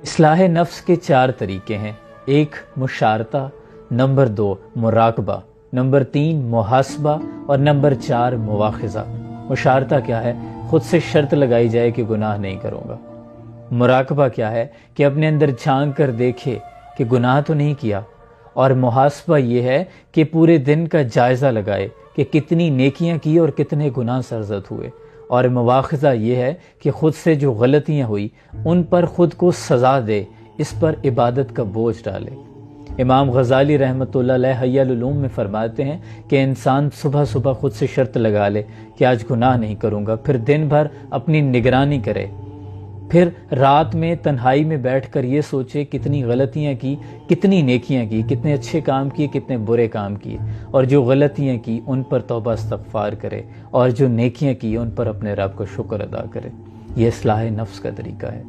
اصلاح نفس کے 4 طریقے ہیں۔ 1 مشارطہ، نمبر 2 مراقبہ، نمبر 3 محاسبہ اور نمبر 4 مواخذہ۔ مشارطہ کیا ہے؟ خود سے شرط لگائی جائے کہ گناہ نہیں کروں گا۔ مراقبہ کیا ہے؟ کہ اپنے اندر جھانک کر دیکھے کہ گناہ تو نہیں کیا۔ اور محاسبہ یہ ہے کہ پورے دن کا جائزہ لگائے کہ کتنی نیکیاں کی اور کتنے گناہ سرزد ہوئے۔ اور مواخذہ یہ ہے کہ خود سے جو غلطیاں ہوئی ان پر خود کو سزا دے، اس پر عبادت کا بوجھ ڈالے۔ امام غزالی رحمۃ اللہ علیہ حیہ العلوم میں فرماتے ہیں کہ انسان صبح صبح خود سے شرط لگا لے کہ آج گناہ نہیں کروں گا، پھر دن بھر اپنی نگرانی کرے، پھر رات میں تنہائی میں بیٹھ کر یہ سوچے کتنی غلطیاں کی، کتنی نیکیاں کی، کتنے اچھے کام کیے، کتنے برے کام کیے، اور جو غلطیاں کی ان پر توبہ استغفار کرے، اور جو نیکیاں کی ان پر اپنے رب کو شکر ادا کرے۔ یہ اصلاح نفس کا طریقہ ہے۔